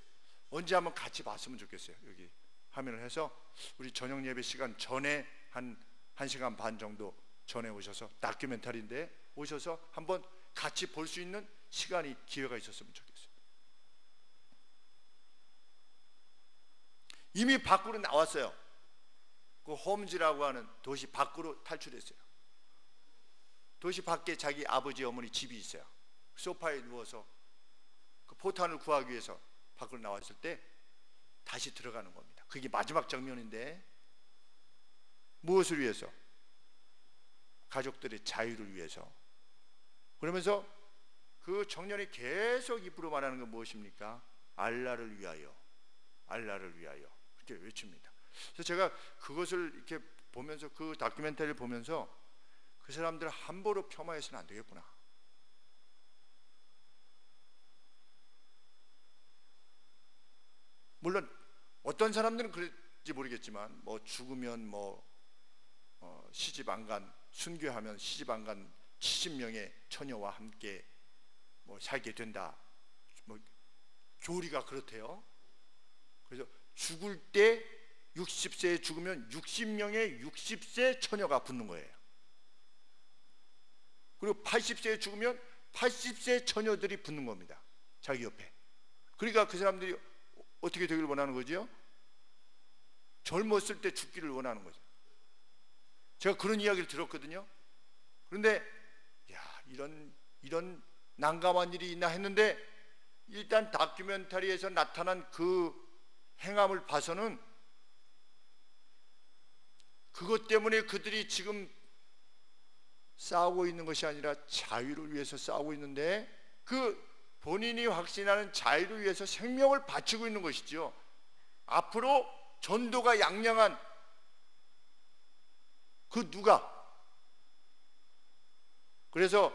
언제 한번 같이 봤으면 좋겠어요. 여기 화면을 해서 우리 저녁 예배 시간 전에 한 1시간 반 정도 전에 오셔서, 다큐멘터리인데 오셔서 한번 같이 볼 수 있는 시간이, 기회가 있었으면 좋겠어요. 이미 밖으로 나왔어요. 그 홈즈라고 하는 도시 밖으로 탈출했어요. 도시 밖에 자기 아버지 어머니 집이 있어요. 소파에 누워서 그 포탄을 구하기 위해서 밖으로 나왔을 때 다시 들어가는 겁니다. 그게 마지막 장면인데, 무엇을 위해서? 가족들의 자유를 위해서. 그러면서 그 청년이 계속 입으로 말하는 건 무엇입니까? 알라를 위하여, 알라를 위하여, 그렇게 외칩니다. 그래서 제가 그것을 이렇게 보면서, 그 다큐멘터리를 보면서, 그 사람들을 함부로 폄하해서는 안 되겠구나. 물론 어떤 사람들은 그럴지 모르겠지만, 뭐 죽으면 뭐 시집 안 간, 순교하면 시집 안 간 70명의 처녀와 함께 뭐 살게 된다, 뭐 교리가 그렇대요. 그래서 죽을 때 60세에 죽으면 60명의 60세 처녀가 붙는 거예요. 그리고 80세에 죽으면 80세 처녀들이 붙는 겁니다, 자기 옆에. 그러니까 그 사람들이 어떻게 되기를 원하는 거죠? 젊었을 때 죽기를 원하는 거죠. 제가 그런 이야기를 들었거든요. 그런데 야, 이런 난감한 일이 있나 했는데 일단 다큐멘터리에서 나타난 그 행함을 봐서는 그것 때문에 그들이 지금 싸우고 있는 것이 아니라 자유를 위해서 싸우고 있는데, 그 본인이 확신하는 자유를 위해서 생명을 바치고 있는 것이죠. 앞으로 전도가 양양한 그 누가, 그래서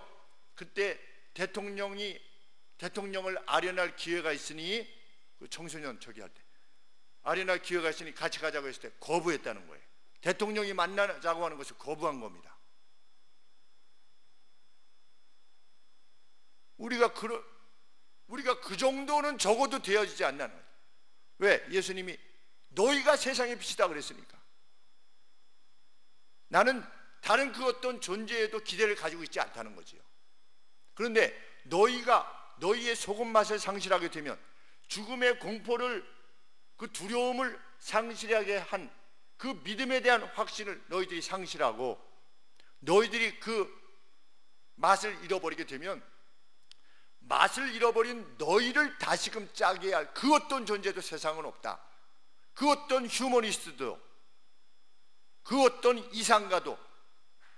그때 대통령을 아련할 기회가 있으니, 그 청소년 저기 할 때 아련할 기회가 있으니 같이 가자고 했을 때 거부했다는 거예요. 대통령이 만나자고 하는 것을 거부한 겁니다. 우리가 그 정도는 적어도 되어지지 않나는 거예요. 왜? 예수님이 너희가 세상의 빛이다 그랬으니까. 나는 다른 그 어떤 존재에도 기대를 가지고 있지 않다는 거지요. 그런데 너희가 너희의 소금 맛을 상실하게 되면, 죽음의 공포를, 그 두려움을 상실하게 한 그 믿음에 대한 확신을 너희들이 상실하고, 너희들이 그 맛을 잃어버리게 되면, 맛을 잃어버린 너희를 다시금 짜게 할 그 어떤 존재도 세상은 없다. 그 어떤 휴머니스트도, 그 어떤 이상가도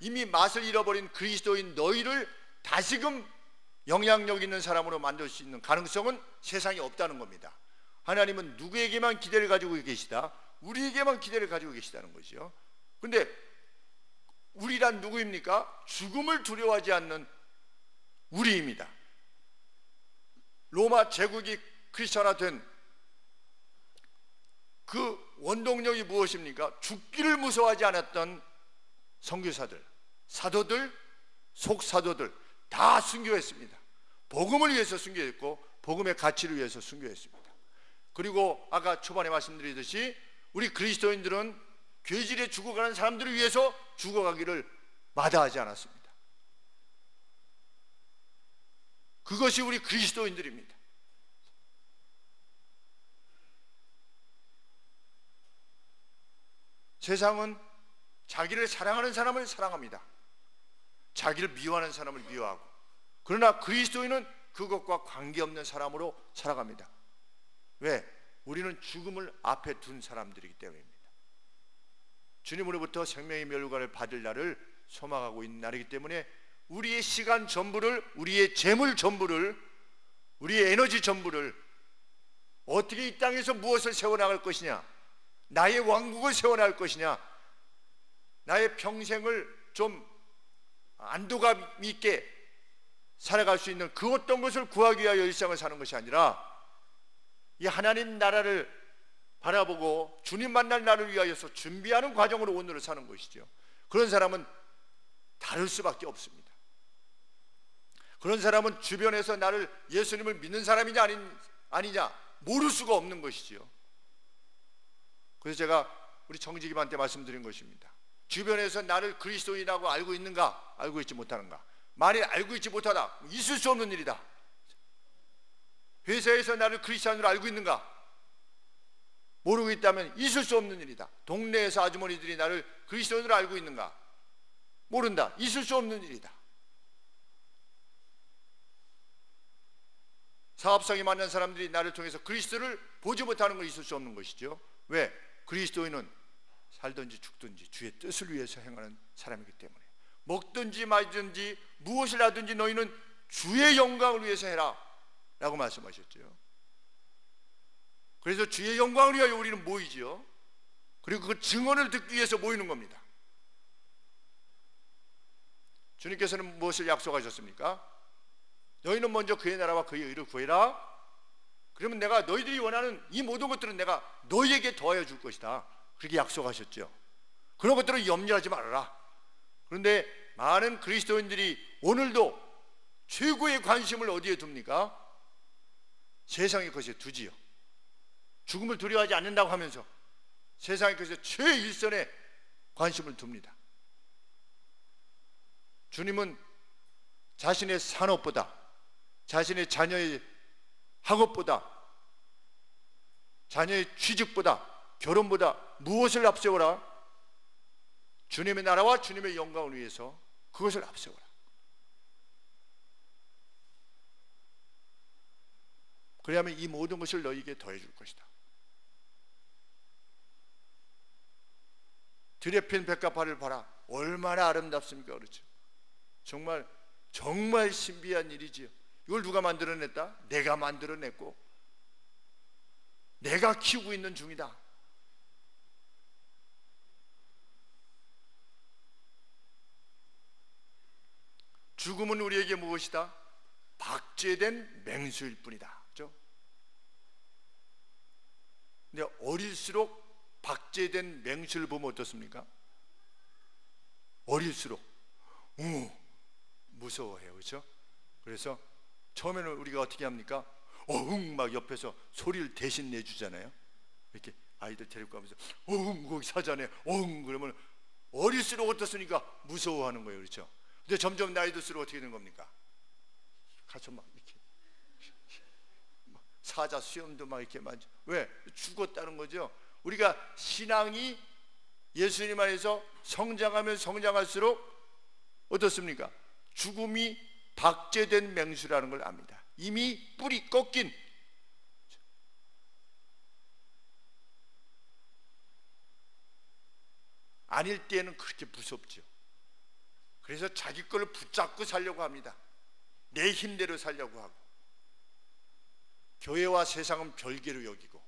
이미 맛을 잃어버린 그리스도인 너희를 다시금 영향력 있는 사람으로 만들 수 있는 가능성은 세상에 없다는 겁니다. 하나님은 누구에게만 기대를 가지고 계시다? 우리에게만 기대를 가지고 계시다는 거죠. 근데 우리란 누구입니까? 죽음을 두려워하지 않는 우리입니다. 로마 제국이 크리스천화된 그 원동력이 무엇입니까? 죽기를 무서워하지 않았던 선교사들, 사도들, 속사도들 다 순교했습니다. 복음을 위해서 순교했고 복음의 가치를 위해서 순교했습니다. 그리고 아까 초반에 말씀드리듯이 우리 그리스도인들은 괴질에 죽어가는 사람들을 위해서 죽어가기를 마다하지 않았습니다. 그것이 우리 그리스도인들입니다. 세상은 자기를 사랑하는 사람을 사랑합니다. 자기를 미워하는 사람을 미워하고, 그러나 그리스도인은 그것과 관계없는 사람으로 살아갑니다. 왜? 우리는 죽음을 앞에 둔 사람들이기 때문입니다. 주님으로부터 생명의 멸관을 받을 날을 소망하고 있는 날이기 때문에 우리의 시간 전부를, 우리의 재물 전부를, 우리의 에너지 전부를 어떻게 이 땅에서 무엇을 세워나갈 것이냐, 나의 왕국을 세워나갈 것이냐, 나의 평생을 좀 안도감 있게 살아갈 수 있는 그 어떤 것을 구하기 위하여 일상을 사는 것이 아니라 이 하나님 나라를 바라보고 주님 만날 날을 위하여서 준비하는 과정으로 오늘을 사는 것이죠. 그런 사람은 다를 수밖에 없습니다. 그런 사람은 주변에서 나를 예수님을 믿는 사람이냐 아니냐 모를 수가 없는 것이죠. 그래서 제가 우리 정직임한테 말씀드린 것입니다. 주변에서 나를 그리스도인이라고 알고 있는가, 알고 있지 못하는가. 만일 알고 있지 못하다, 있을 수 없는 일이다. 회사에서 나를 크리스찬으로 알고 있는가, 모르고 있다면 있을 수 없는 일이다. 동네에서 아주머니들이 나를 그리스도인으로 알고 있는가, 모른다. 있을 수 없는 일이다. 사업상에 만난 사람들이 나를 통해서 그리스도를 보지 못하는 건 있을 수 없는 것이죠. 왜? 그리스도인은 살든지 죽든지 주의 뜻을 위해서 행하는 사람이기 때문에, 먹든지 마든지 무엇을 하든지 너희는 주의 영광을 위해서 해라 라고 말씀하셨죠. 그래서 주의 영광을 위하여 우리는 모이지요. 그리고 그 증언을 듣기 위해서 모이는 겁니다. 주님께서는 무엇을 약속하셨습니까? 너희는 먼저 그의 나라와 그의 의를 구해라. 그러면 내가 너희들이 원하는 이 모든 것들은 내가 너희에게 더하여 줄 것이다. 그렇게 약속하셨죠. 그런 것들은 염려하지 말아라. 그런데 많은 그리스도인들이 오늘도 최고의 관심을 어디에 둡니까? 세상의 것에 두지요. 죽음을 두려워하지 않는다고 하면서 세상의 것에 최일선에 관심을 둡니다. 주님은 자신의 산업보다, 자신의 자녀의 학업보다, 자녀의 취직보다, 결혼보다 무엇을 앞세워라? 주님의 나라와 주님의 영광을 위해서 그것을 앞세워라. 그래야만 이 모든 것을 너희에게 더해 줄 것이다. 들에 핀 백합화를 봐라. 얼마나 아름답습니까? 그렇죠? 정말 신비한 일이지요. 이걸 누가 만들어냈다? 내가 만들어냈고 내가 키우고 있는 중이다. 죽음은 우리에게 무엇이다? 박제된 맹수일 뿐이다. 그렇죠? 근데 어릴수록 박제된 맹수를 보면 어떻습니까? 어릴수록 무서워해요. 그렇죠? 그래서 처음에는 우리가 어떻게 합니까? 막 옆에서 소리를 대신 내주잖아요. 이렇게 아이들 데리고 가면서 거기 사자네 그러면 어릴수록 어떻습니까? 무서워하는 거예요. 그렇죠? 근데 점점 나이 들수록 어떻게 되는 겁니까? 가서 막 이렇게 사자 수염도 막 이렇게 만져. 왜? 죽었다는 거죠. 우리가 신앙이 예수님 안에서 성장하면 성장할수록 어떻습니까? 죽음이 박제된 맹수라는 걸 압니다. 이미 뿌리 꺾인, 아닐 때에는 그렇게 무섭죠. 그래서 자기 걸 붙잡고 살려고 합니다. 내 힘대로 살려고 하고, 교회와 세상은 별개로 여기고,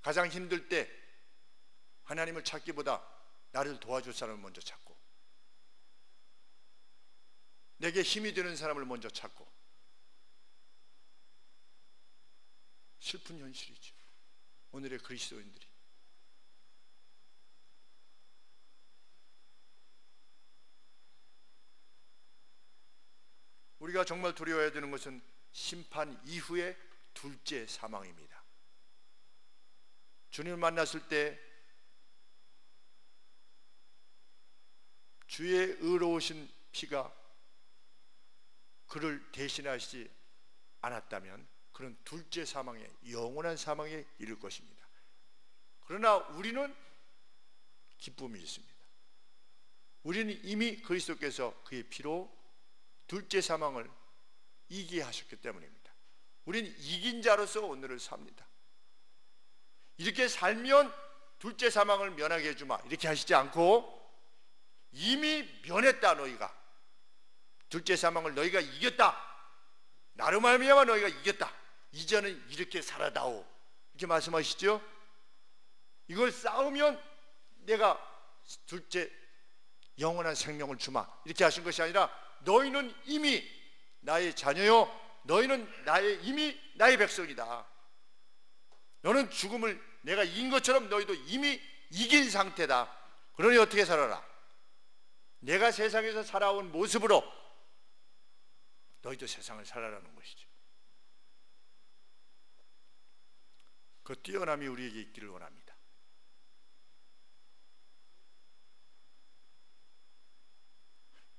가장 힘들 때 하나님을 찾기보다 나를 도와줄 사람을 먼저 찾고, 내게 힘이 되는 사람을 먼저 찾고, 슬픈 현실이죠. 오늘의 그리스도인들이. 우리가 정말 두려워해야 되는 것은 심판 이후의 둘째 사망입니다. 주님을 만났을 때 주의 의로우신 피가 그를 대신하시지 않았다면 그런 둘째 사망에, 영원한 사망에 이를 것입니다. 그러나 우리는 기쁨이 있습니다. 우리는 이미 그리스도께서 그의 피로 둘째 사망을 이기게 하셨기 때문입니다. 우리는 이긴 자로서 오늘을 삽니다. 이렇게 살면 둘째 사망을 면하게 해주마 이렇게 하시지 않고, 이미 면했다. 너희가 둘째 사망을 너희가 이겼다. 나로 말미암아 너희가 이겼다. 이제는 이렇게 살아다오 이렇게 말씀하시죠. 이걸 싸우면 내가 둘째 영원한 생명을 주마 이렇게 하신 것이 아니라, 너희는 이미 나의 자녀요, 너희는 이미 나의 백성이다. 너는 죽음을 내가 이긴 것처럼 너희도 이미 이긴 상태다. 그러니 어떻게 살아라? 내가 세상에서 살아온 모습으로 너희도 세상을 살아라는 것이죠. 그 뛰어남이 우리에게 있기를 원합니다.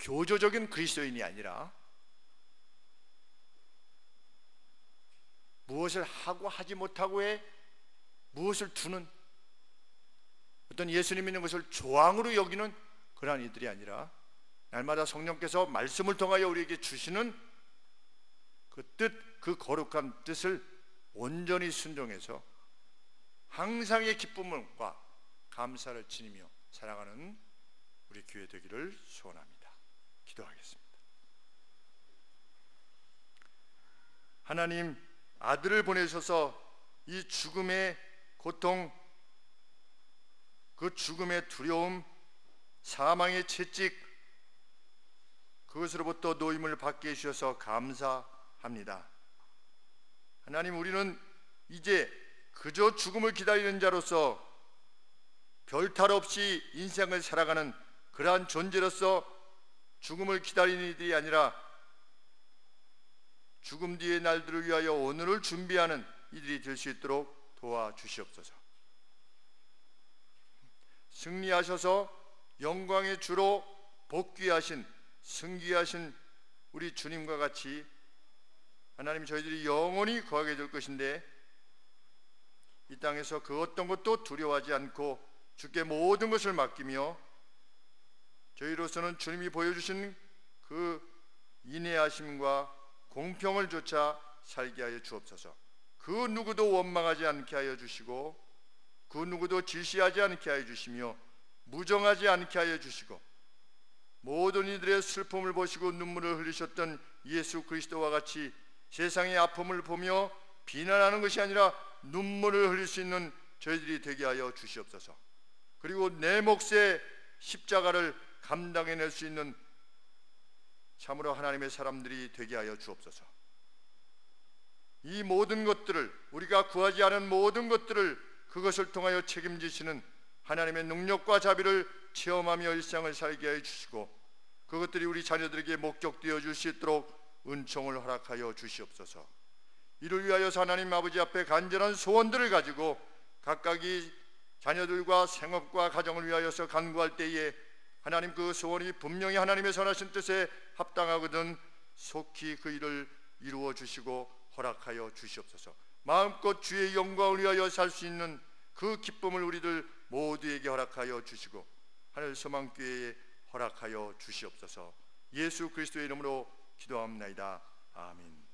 교조적인 그리스도인이 아니라 무엇을 하고 하지 못하고에 무엇을 두는, 어떤 예수님 믿는 것을 조항으로 여기는 그러한 이들이 아니라, 날마다 성령께서 말씀을 통하여 우리에게 주시는 그 뜻, 그 거룩한 뜻을 온전히 순종해서 항상의 기쁨과 감사를 지니며 살아가는 우리 교회 되기를 소원합니다. 기도하겠습니다. 하나님, 아들을 보내셔서 이 죽음의 고통, 그 죽음의 두려움, 사망의 채찍, 그것으로부터 노임을 받게 해주셔서 감사합니다. 하나님, 우리는 이제 그저 죽음을 기다리는 자로서 별탈 없이 인생을 살아가는 그러한 존재로서 죽음을 기다리는 이들이 아니라 죽음 뒤의 날들을 위하여 오늘을 준비하는 이들이 될 수 있도록 도와주시옵소서. 승리하셔서 영광의 주로 복귀하신, 승귀하신 우리 주님과 같이 하나님, 저희들이 영원히 거하게 될 것인데, 이 땅에서 그 어떤 것도 두려워하지 않고 주께 모든 것을 맡기며, 저희로서는 주님이 보여주신 그 인내하심과 공평을 좇아 살게 하여 주옵소서. 그 누구도 원망하지 않게 하여 주시고 그 누구도 질시하지 않게 하여 주시며 무정하지 않게 하여 주시고 모든 이들의 슬픔을 보시고 눈물을 흘리셨던 예수 그리스도와 같이 세상의 아픔을 보며 비난하는 것이 아니라 눈물을 흘릴 수 있는 저희들이 되게 하여 주시옵소서. 그리고 내 몫의 십자가를 감당해낼 수 있는 참으로 하나님의 사람들이 되게 하여 주옵소서. 이 모든 것들을, 우리가 구하지 않은 모든 것들을 그것을 통하여 책임지시는 하나님의 능력과 자비를 체험하며 일상을 살게 하여 주시고 그것들이 우리 자녀들에게 목격되어 줄 수 있도록 은총을 허락하여 주시옵소서. 이를 위하여서 하나님 아버지 앞에 간절한 소원들을 가지고 각각이 자녀들과 생업과 가정을 위하여서 간구할 때에 하나님 그 소원이 분명히 하나님의 선하신 뜻에 합당하거든 속히 그 일을 이루어 주시고 허락하여 주시옵소서. 마음껏 주의 영광을 위하여 살 수 있는 그 기쁨을 우리들 모두에게 허락하여 주시고 하늘 소망교회에 허락하여 주시옵소서. 예수 그리스도의 이름으로 기도합니다. 아멘.